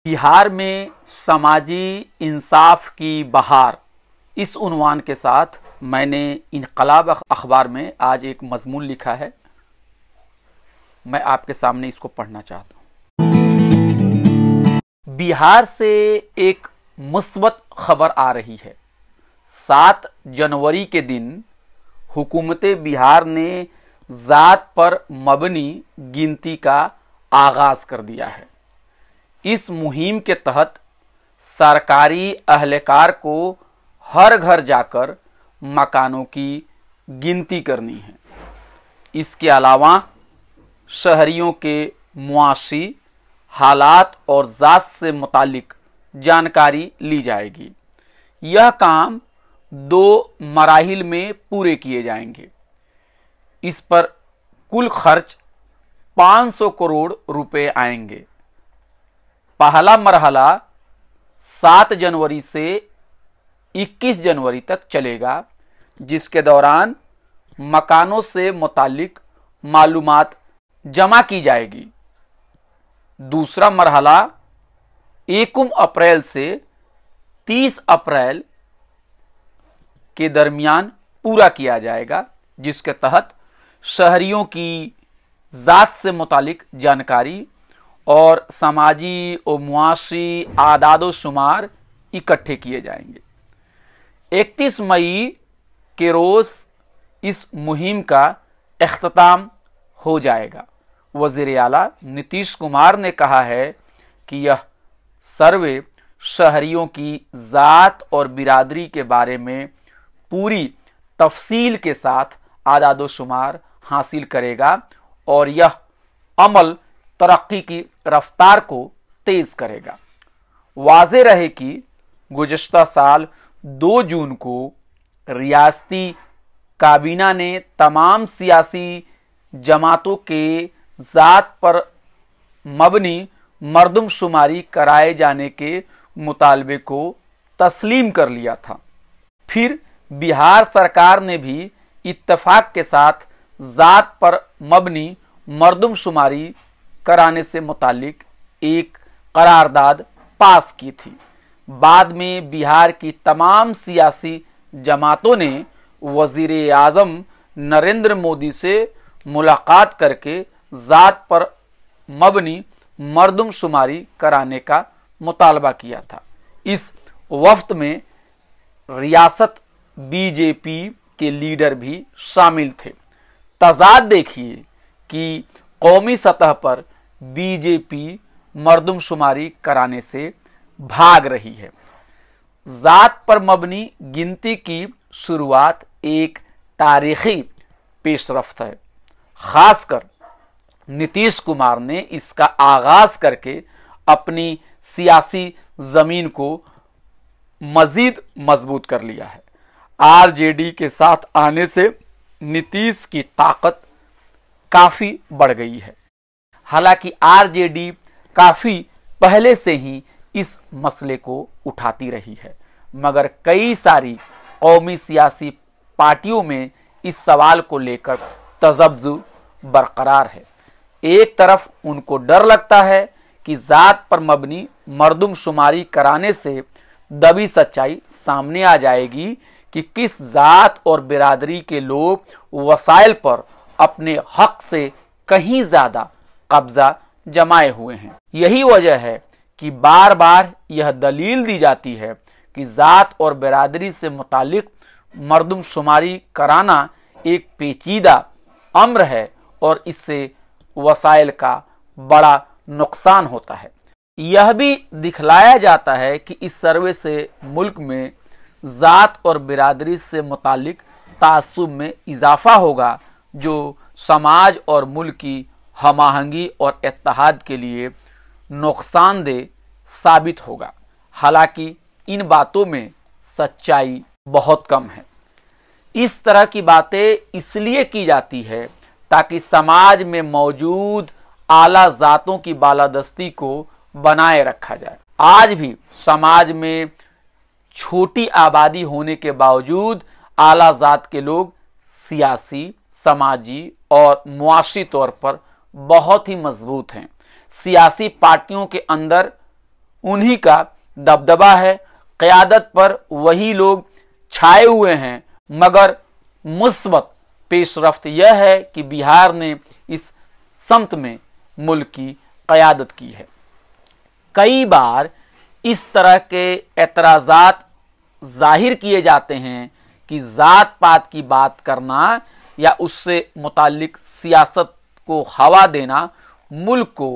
बिहार में समाजी इंसाफ की बहार, इस उन्वान के साथ मैंने इनकलाब अखबार में आज एक मजमून लिखा है। मैं आपके सामने इसको पढ़ना चाहता हूं। बिहार से एक मुस्बत खबर आ रही है। 7 जनवरी के दिन हुकूमत बिहार ने जात पर मबनी गिनती का आगाज कर दिया है। इस मुहिम के तहत सरकारी अहलकार को हर घर जाकर मकानों की गिनती करनी है। इसके अलावा शहरियों के मुआशी हालात और जात से मुतालिक जानकारी ली जाएगी। यह काम 2 मराहिल में पूरे किए जाएंगे। इस पर कुल खर्च 500 करोड़ रुपए आएंगे। पहला मरहला 7 जनवरी से 21 जनवरी तक चलेगा, जिसके दौरान मकानों से मुतालिक मालूमात जमा की जाएगी। दूसरा मरहला 1 अप्रैल से 30 अप्रैल के दरमियान पूरा किया जाएगा, जिसके तहत शहरियों की जात से मुतालिक जानकारी और समाजी और मुआशी आदादो शुमार इकट्ठे किए जाएंगे। 31 मई के रोज इस मुहिम का इख्तिताम हो जाएगा। वज़ीर आला नीतीश कुमार ने कहा है कि यह सर्वे शहरियों की जात और बिरादरी के बारे में पूरी तफसील के साथ आदादो शुमार हासिल करेगा और यह अमल तरक्की की रफ्तार को तेज करेगा। वाज़े रहे कि गुज़श्ता साल 2 जून को रियासती काबीना ने तमाम सियासी जमातों के जात पर मबनी मर्दमशुमारी कराए जाने के मुतालबे को तस्लीम कर लिया था। फिर बिहार सरकार ने भी इत्तेफाक के साथ जात पर मबनी मर्दमशुमारी कराने से मुतालिक एक करारदाद पास की थी। बाद में बिहार की तमाम सियासी जमातों ने वजीर आजम नरेंद्र मोदी से मुलाकात करके जात पर मबनी मर्दमशुमारी कराने का मुतालबा किया था। इस वफ्त में रियासत बीजेपी के लीडर भी शामिल थे। तजाद देखिए कि कौमी सतह पर बीजेपी मर्दमशुमारी कराने से भाग रही है। जात पर मबनी गिनती की शुरुआत एक तारीखी पेशरफ्त है। खासकर नीतीश कुमार ने इसका आगाज करके अपनी सियासी जमीन को मजीद मजबूत कर लिया है। आरजेडी के साथ आने से नीतीश की ताकत काफी बढ़ गई है। हालांकि आरजेडी काफी पहले से ही इस मसले को उठाती रही है, मगर कई सारी कौमी सियासी पार्टियों में इस सवाल को लेकर तजब्जुज़ बरकरार है। एक तरफ उनको डर लगता है कि जात पर मबनी मर्दमशुमारी कराने से दबी सच्चाई सामने आ जाएगी कि किस जात और बिरादरी के लोग वसाइल पर अपने हक से कहीं ज्यादा कब्जा जमाए हुए हैं। यही वजह है कि बार बार यह दलील दी जाती है कि जात और बिरादरी से मुतालिक मर्दमशुमारी कराना एक पेचीदा अम्र है और इससे वसाइल का बड़ा नुकसान होता है। यह भी दिखलाया जाता है कि इस सर्वे से मुल्क में जात और बिरादरी से मुतालिक तासुब में इजाफा होगा, जो समाज और मुल्क की हमाहंगी और इत्तेहाद के लिए नुकसानदेह साबित होगा। हालांकि इन बातों में सच्चाई बहुत कम है। इस तरह की बातें इसलिए की जाती है ताकि समाज में मौजूद आला जातों की बालादस्ती को बनाए रखा जाए। आज भी समाज में छोटी आबादी होने के बावजूद आला जात के लोग सियासी, समाजी और मुआशी तौर पर बहुत ही मजबूत हैं। सियासी पार्टियों के अंदर उन्हीं का दबदबा है, क़यादत पर वही लोग छाए हुए हैं। मगर मुस्बत पेशरफ्त यह है कि बिहार ने इस समत में मुल्क की क़यादत की है। कई बार इस तरह के एतराज़ात जाहिर किए जाते हैं कि ज़ात पात की बात करना या उससे मुताल्लिक सियासत को हवा देना मुल्क को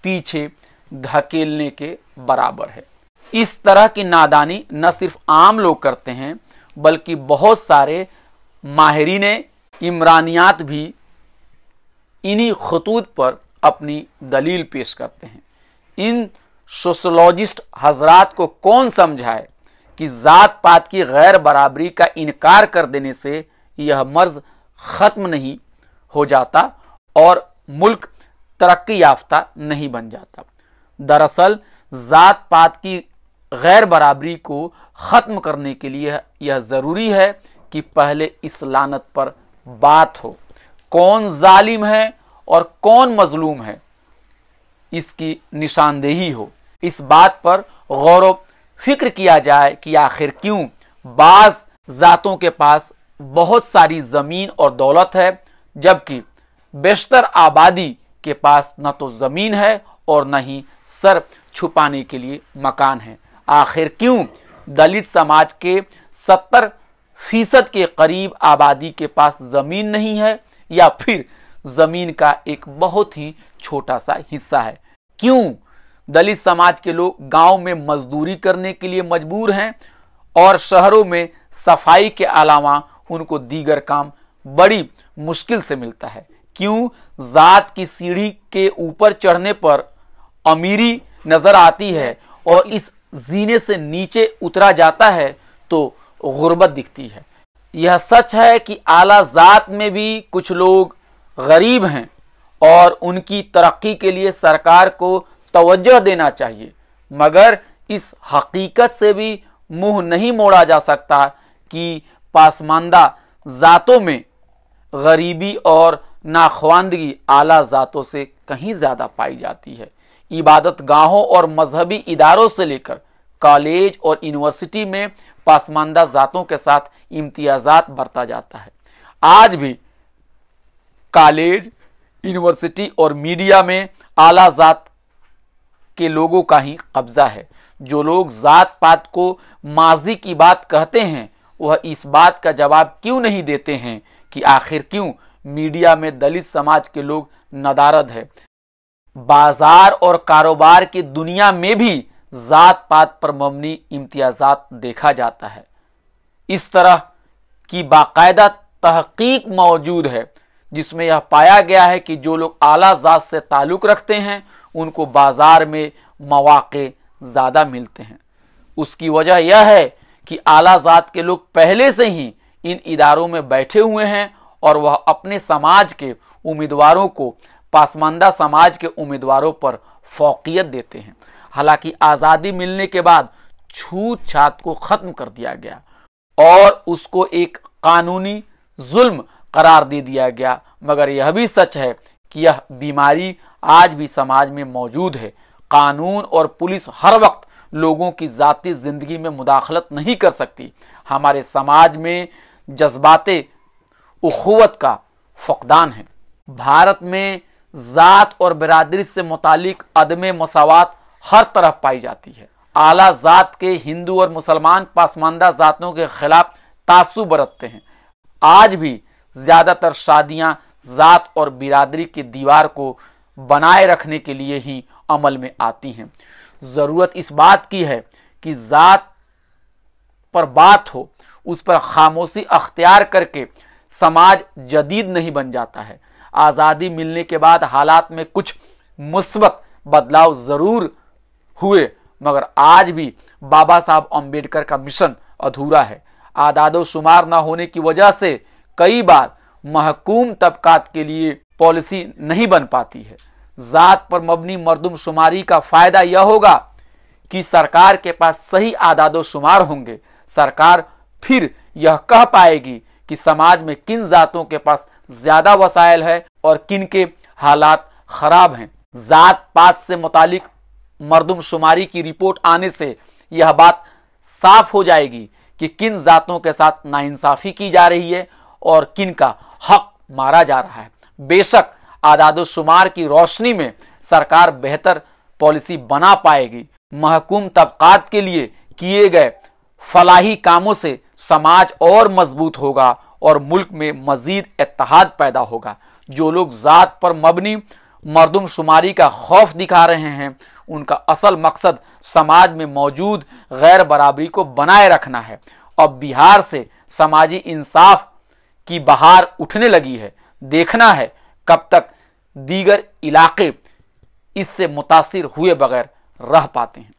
पीछे धकेलने के बराबर है। इस तरह की नादानी न सिर्फ आम लोग करते हैं बल्कि बहुत सारे माहिरीने इमरानियात भी इन्हीं खतूत पर अपनी दलील पेश करते हैं। इन सोशोलॉजिस्ट हजरात को कौन समझाए कि ज़ात पात की गैर बराबरी का इनकार कर देने से यह मर्ज ख़त्म नहीं हो जाता और मुल्क तरक्की याफ्ता नहीं बन जाता। दरअसल ज़ात पात की गैर बराबरी को ख़त्म करने के लिए यह ज़रूरी है कि पहले इस लानत पर बात हो। कौन जालिम है और कौन मजलूम है, इसकी निशानदेही हो। इस बात पर गौर फिक्र किया जाए कि आखिर क्यों बाज जातों के पास बहुत सारी ज़मीन और दौलत है जबकि बेशतर आबादी के पास न तो ज़मीन है और न ही सर छुपाने के लिए मकान है। आखिर क्यों दलित समाज के 70% के करीब आबादी के पास ज़मीन नहीं है या फिर ज़मीन का एक बहुत ही छोटा सा हिस्सा है। क्यों दलित समाज के लोग गांव में मजदूरी करने के लिए मजबूर हैं और शहरों में सफाई के अलावा उनको दीगर काम बड़ी मुश्किल से मिलता है। क्यों जात की सीढ़ी के ऊपर चढ़ने पर अमीरी नजर आती है और इस जीने से नीचे उतरा जाता है तो गुर्बत दिखती है। यह सच है कि आला जात में भी कुछ लोग गरीब हैं और उनकी तरक्की के लिए सरकार को तवज्जो देना चाहिए, मगर इस हकीकत से भी मुंह नहीं मोड़ा जा सकता कि पासमानदा जातों में गरीबी और नाखवानदगी आला जातों से कहीं ज्यादा पाई जाती है। इबादत गाहों और मजहबी इदारों से लेकर कॉलेज और यूनिवर्सिटी में पासमानदा जातों के साथ इम्तियाजात बरता जाता है। आज भी कॉलेज, यूनिवर्सिटी और मीडिया में आला जात के लोगों का ही कब्जा है। जो लोग जात पात को माजी की बात कहते हैं वह इस बात का जवाब क्यों नहीं देते हैं कि आखिर क्यों मीडिया में दलित समाज के लोग नदारद है। बाजार और कारोबार की दुनिया में भी जात पात पर मबनी इम्तियाजात देखा जाता है। इस तरह की बाकायदा तहकीक मौजूद है जिसमें यह पाया गया है कि जो लोग आला जात से ताल्लुक रखते हैं उनको बाजार में मौके ज्यादा मिलते हैं। उसकी वजह यह है कि आला जात के लोग पहले से ही इन इदारों में बैठे हुए हैं और वह अपने समाज के उम्मीदवारों को पासमानदा समाज के उम्मीदवारों पर फौकियत देते हैं। हालांकि आज़ादी मिलने के बाद छूत छात को खत्म कर दिया गया और उसको एक कानूनी जुल्म करार दे दिया गया, मगर यह भी सच है कि यह बीमारी आज भी समाज में मौजूद है। कानून और पुलिस हर वक्त लोगों की जाती जिंदगी में मुदाखलत नहीं कर सकती। हमारे समाज में जज्बाते उखुवत का फकदान है। भारत में जात और बिरादरी से मुतालिक अदम मसावात हर तरफ पाई जाती है। आला जात के हिंदू और मुसलमान पासमानदा जातों के खिलाफ तासुब बरतते हैं। आज भी ज्यादातर शादियां जात और बिरादरी की दीवार को बनाए रखने के लिए ही अमल में आती हैं। जरूरत इस बात की है कि जात पर बात हो, उस पर खामोशी अख्तियार करके समाज जदीद नहीं बन जाता है। आज़ादी मिलने के बाद हालात में कुछ मुस्बत बदलाव जरूर हुए, मगर आज भी बाबा साहब अम्बेडकर का मिशन अधूरा है। आदादो शुमार न होने की वजह से कई बार महकूम तबकात के लिए पॉलिसी नहीं बन पाती है। जात पर मबनी मर्दमशुमारी का फायदा यह होगा कि सरकार के पास सही आदादो शुमार होंगे। सरकार फिर यह कह पाएगी कि समाज में किन जातों के पास ज्यादा वसाइल है और किन के हालात खराब हैं। जात पात से मुतालिक मर्दमशुमारी की रिपोर्ट आने से यह बात साफ हो जाएगी कि किन जातों के साथ नाइंसाफी की जा रही है और किन का हक मारा जा रहा है। बेशक आदादोशुमार की रोशनी में सरकार बेहतर पॉलिसी बना पाएगी। महकूम तबकात के लिए किए गए फलाही कामों से समाज और मजबूत होगा और मुल्क में मजीद इत्तेहाद पैदा होगा। जो लोग जात पर मबनी मर्दमशुमारी का खौफ दिखा रहे हैं, उनका असल मकसद समाज में मौजूद गैर बराबरी को बनाए रखना है। अब बिहार से समाजी इंसाफ की बहार उठने लगी है। देखना है कब तक दीगर इलाके इससे मुतासिर हुए बगैर रह पाते हैं।